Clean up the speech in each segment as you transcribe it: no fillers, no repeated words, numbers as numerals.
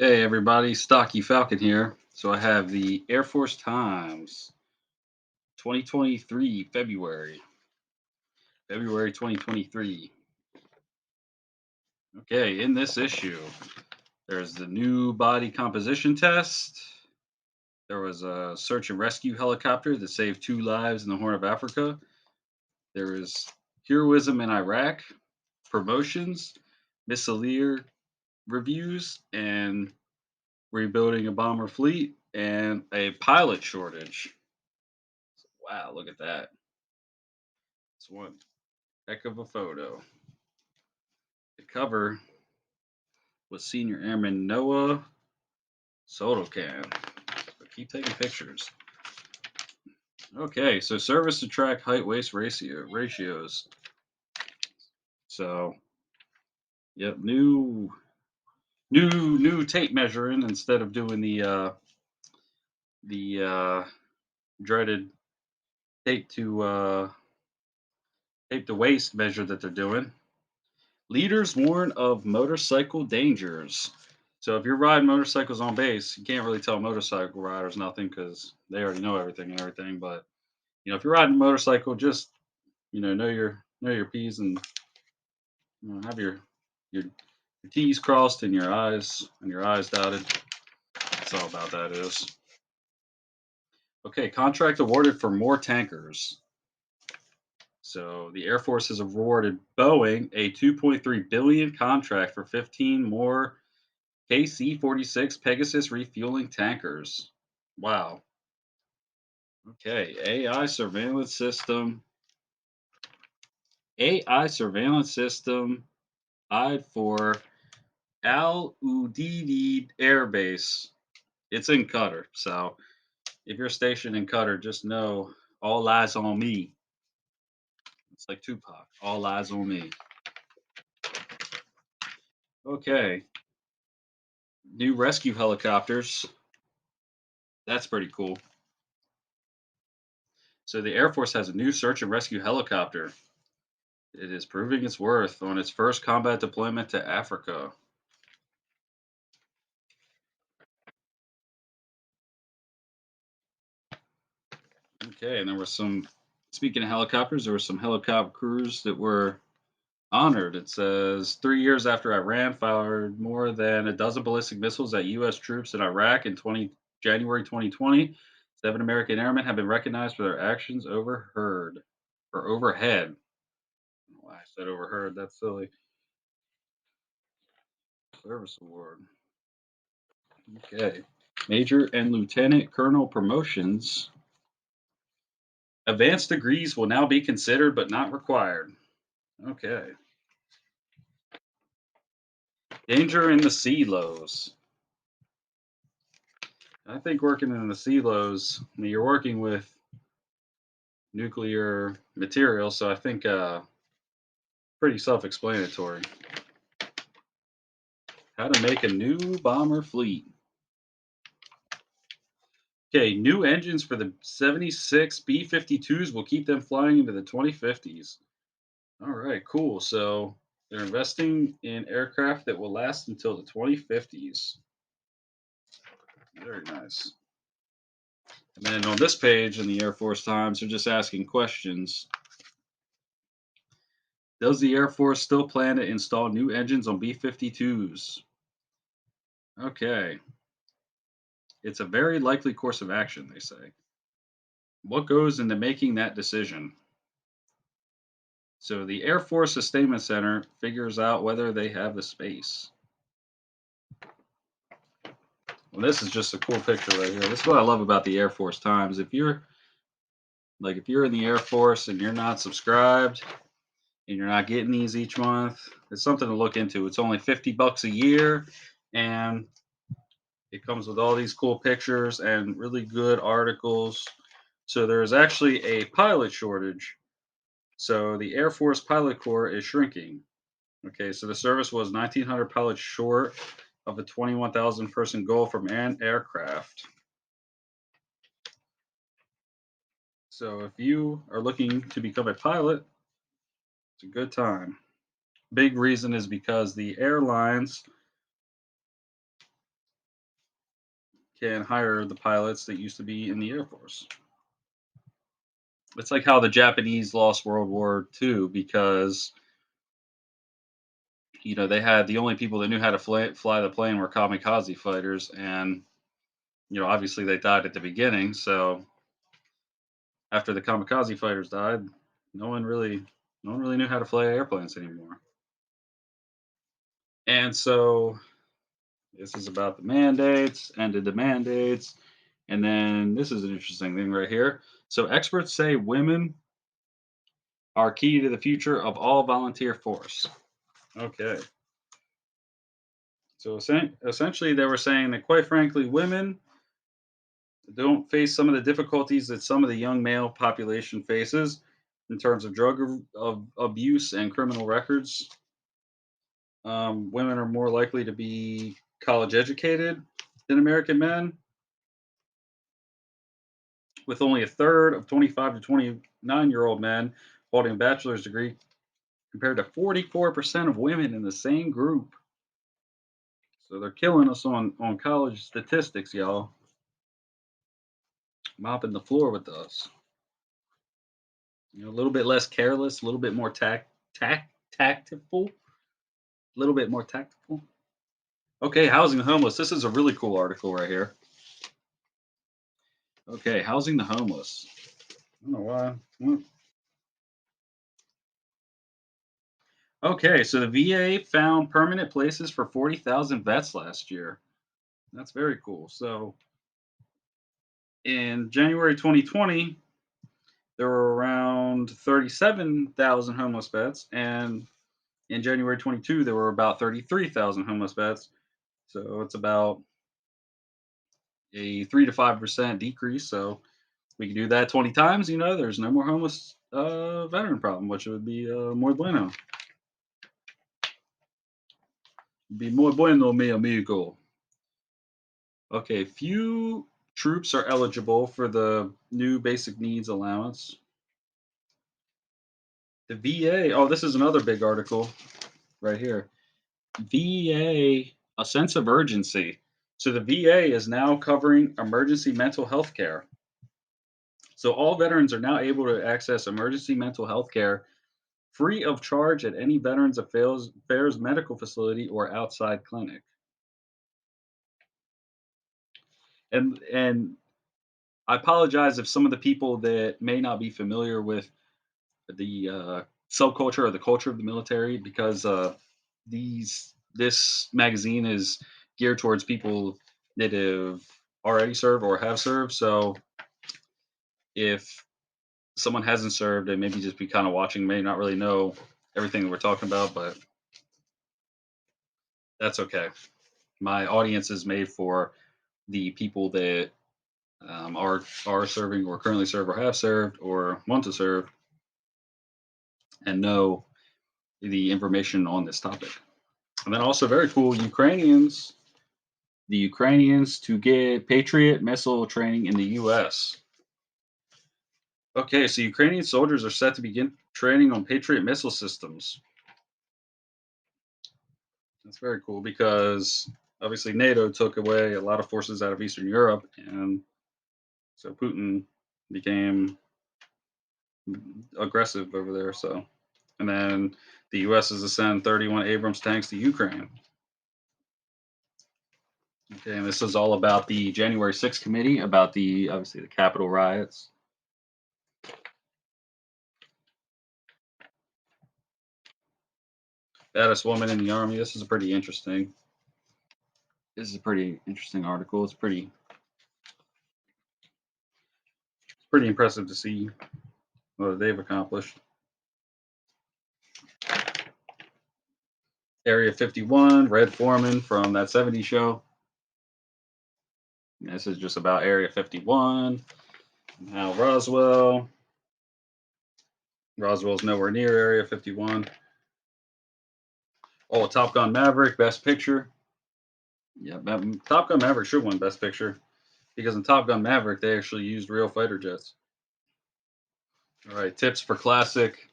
Hey everybody, Stocky Falcon here. So I have the Air Force Times 2023 February 2023. Okay, in this issue, there's the new body composition test. There was a search and rescue helicopter that saved 2 lives in the Horn of Africa. There is heroism in Iraq, promotions, missileer reviews, and rebuilding a bomber fleet, and a pilot shortage. Wow, look at that. It's one heck of a photo. The cover was Senior Airman Noah Sotokan. So keep taking pictures. Okay, so service to track height waist ratios. So yep, new tape measuring instead of doing the dreaded tape to waist measure that they're doing. Leaders warn of motorcycle dangers. So if you're riding motorcycles on base, you can't really tell motorcycle riders nothing because they already know everything and everything. But if you're riding a motorcycle, just know your p's and have your t's crossed and your eyes dotted. That's all about that is. Okay, contract awarded for more tankers. So the Air Force has awarded Boeing a 2.3 billion contract for 15 more KC-46 Pegasus refueling tankers. Wow. Okay. AI surveillance system eyed for Al Udeid Air Base. It's in Qatar. So if you're stationed in Qatar, just know all eyes on me. It's like Tupac. All eyes on me. Okay. New rescue helicopters. That's pretty cool. So the Air Force has a new search and rescue helicopter. It is proving its worth on its first combat deployment to Africa. Okay, and speaking of helicopters, there were some helicopter crews that were honored. It says 3 years after Iran fired more than a dozen ballistic missiles at U.S. troops in Iraq in January 2020, 7 American airmen have been recognized for their actions overhead. Why I said overheard, that's silly. Service award. Okay. Major and lieutenant colonel promotions. Advanced degrees will now be considered but not required. Okay. Danger in the silos. I think working in the silos, I mean, you're working with nuclear material, so I think pretty self-explanatory. How to make a new bomber fleet. Okay, new engines for the 76 B-52s will keep them flying into the 2050s. All right, cool. So they're investing in aircraft that will last until the 2050s. Very nice. And then on this page in the Air Force Times, they're just asking questions. Does the Air Force still plan to install new engines on B-52s? Okay. It's a very likely course of action, they say. What goes into making that decision? So the Air Force Sustainment Center figures out whether they have the space. Well, this is just a cool picture right here. This is what I love about the Air Force Times. If you're in the Air Force and you're not subscribed and you're not getting these each month, it's something to look into. It's only $50 a year, and it comes with all these cool pictures and really good articles. So there's actually a pilot shortage. So the Air Force Pilot Corps is shrinking. Okay, so the service was 1,900 pilots short of the 21,000 person goal for manned aircraft. So if you are looking to become a pilot, it's a good time. Big reason is because the airlines can hire the pilots that used to be in the Air Force. It's like how the Japanese lost World War II because they had the only people that knew how to fly the plane were kamikaze fighters, and obviously they died at the beginning. So after the kamikaze fighters died, no one really, no one really knew how to fly airplanes anymore. And so this is about the mandates, ended the mandates, and then this is an interesting thing right here. So experts say women are key to the future of all volunteer force. Okay. So essentially, they were saying that, quite frankly, women don't face some of the difficulties that some of the young male population faces in terms of of abuse and criminal records. Women are more likely to be college educated than American men, with only a third of 25 to 29-year-old men holding a bachelor's degree, compared to 44% of women in the same group. So they're killing us on college statistics, y'all. Mopping the floor with us. A little bit less careless, a little bit more tactful, a little bit more tactful. Okay, housing the homeless. This is a really cool article right here. Okay, housing the homeless. I don't know why. Okay, so the VA found permanent places for 40,000 vets last year. That's very cool. So in January 2020, there were around 37,000 homeless vets, and in January 22, there were about 33,000 homeless vets. So it's about a 3 to 5% decrease. So we can do that 20 times. There's no more homeless veteran problem, which would be muy bueno. Be muy bueno, mi amigo. Okay, few troops are eligible for the new basic needs allowance. The VA, oh, this is another big article right here. VA, a sense of urgency. So the VA is now covering emergency mental health care. So all veterans are now able to access emergency mental health care free of charge at any Veterans Affairs medical facility or outside clinic. And I apologize if some of the people that may not be familiar with the subculture or the culture of the military, because this magazine is geared towards people that have already served or have served. So if someone hasn't served and maybe just be kind of watching, may not really know everything that we're talking about, but that's okay. My audience is made for the people that are serving or currently serve or have served or want to serve and know the information on this topic. And then also very cool, the Ukrainians to get Patriot missile training in the U.S. Okay, so Ukrainian soldiers are set to begin training on Patriot missile systems. That's very cool because obviously NATO took away a lot of forces out of Eastern Europe, and so Putin became aggressive over there. So, and then the U.S. is to send 31 Abrams tanks to Ukraine. Okay, and this is all about the January 6th committee, about obviously the Capitol riots. Baddest woman in the army. This is a pretty interesting. This is a pretty interesting article. It's pretty impressive to see what they've accomplished. Area 51, Red Foreman from that '70s show. And this is just about Area 51. Now Roswell's nowhere near Area 51. Oh, Top Gun Maverick, Best Picture. Yeah, Top Gun Maverick should win Best Picture because in Top Gun Maverick they actually used real fighter jets. All right, tips for classic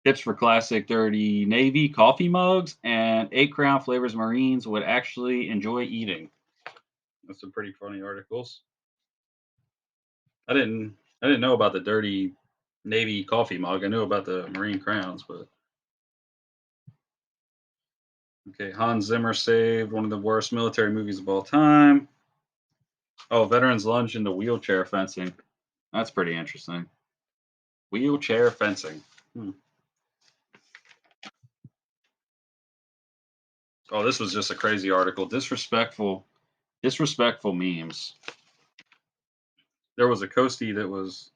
dirty Navy coffee mugs and 8 Crown Flavors Marines would actually enjoy eating. That's some pretty funny articles. I didn't I didn't know about the dirty Navy coffee mug. I knew about the Marine crowns, but okay. Hans Zimmer saved one of the worst military movies of all time. Oh, veterans lunge into wheelchair fencing. That's pretty interesting. Wheelchair fencing. Hmm. Oh, this was just a crazy article. Disrespectful memes. There was a coastie that was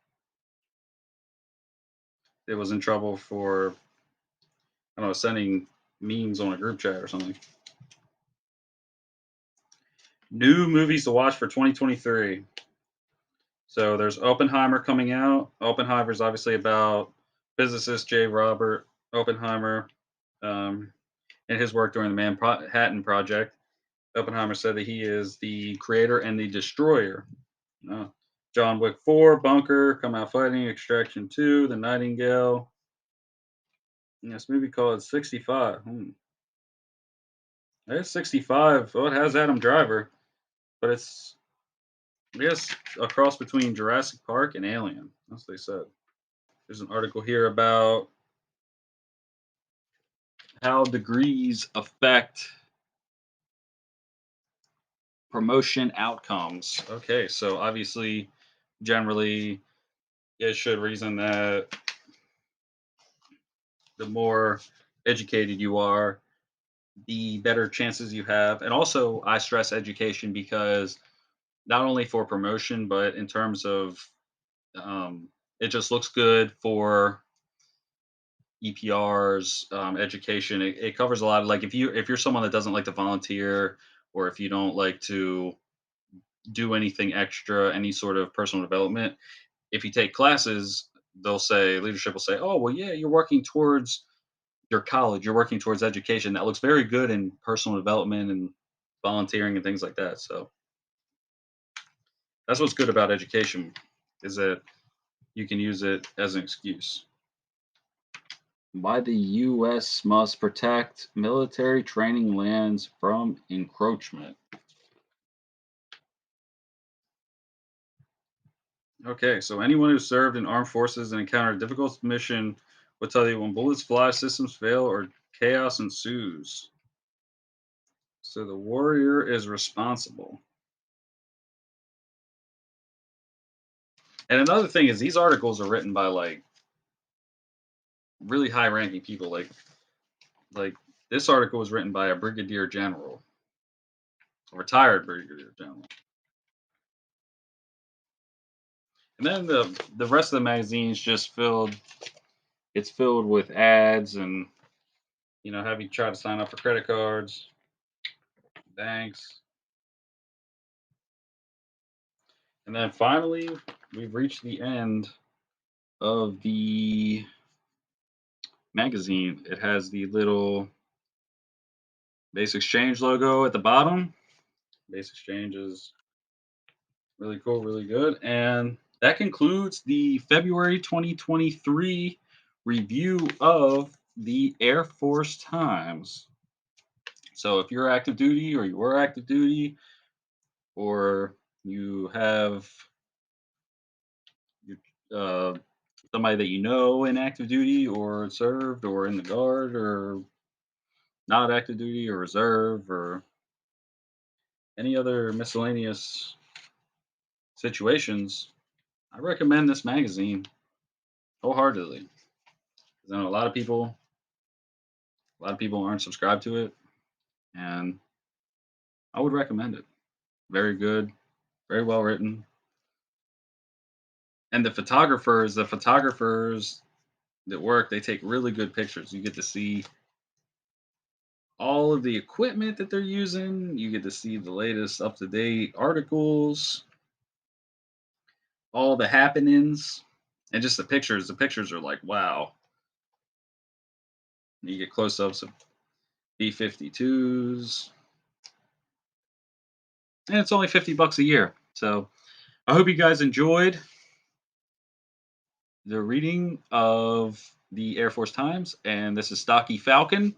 in trouble for, I don't know, sending memes on a group chat or something. New movies to watch for 2023. So there's Oppenheimer coming out. Oppenheimer is obviously about physicist J. Robert Oppenheimer, um, and his work during the Manhattan Project. Oppenheimer said that he is the creator and the destroyer. Uh, John Wick 4, Bunker, Come Out Fighting, Extraction 2, The Nightingale. And this movie called 65. It's 65. Well, it has Adam Driver, but it's, I guess, a cross between Jurassic Park and Alien. That's what they said. There's an article here about how degrees affect promotion outcomes. Okay, so obviously, generally, it should reason that the more educated you are, the better chances you have. And also, I stress education because not only for promotion, but in terms of, um, it just looks good for EPRs, education. It covers a lot of, like, if you're someone that doesn't like to volunteer, or if you don't like to do anything extra, any sort of personal development. If you take classes, leadership will say, "Oh, well, yeah, you're working towards your college, you're working towards education. That looks very good in personal development and volunteering and things like that." So that's what's good about education, is that you can use it as an excuse. Why the U.S. must protect military training lands from encroachment. Okay, so anyone who served in armed forces and encountered a difficult mission will tell you when bullets fly, systems fail, or chaos ensues. So the warrior is responsible. And another thing is, these articles are written by, like, really high ranking people. Like this article was written by a brigadier general, a retired brigadier general. And then the rest of the magazine's just filled with ads, and have you try to sign up for credit cards, banks. And then finally, we've reached the end of the magazine. It has the little Base Exchange logo at the bottom. Base Exchange is really cool, really good. And that concludes the February 2023 review of the Air Force Times. So if you're active duty, or you were active duty, or you have uh, somebody that you know in active duty, or served, or in the guard, or not active duty, or reserve, or any other miscellaneous situations, I recommend this magazine wholeheartedly. 'Cause I know a lot of people aren't subscribed to it, and I would recommend it. Very good, very well written, and the photographers that work, they take really good pictures. You get to see all of the equipment that they're using. You get to see the latest up to date articles, all the happenings, and just the pictures. The pictures are like, wow. You get close ups of B-52s, and it's only $50 a year. So I hope you guys enjoyed the reading of the Air Force Times. And this is Stocky Falcon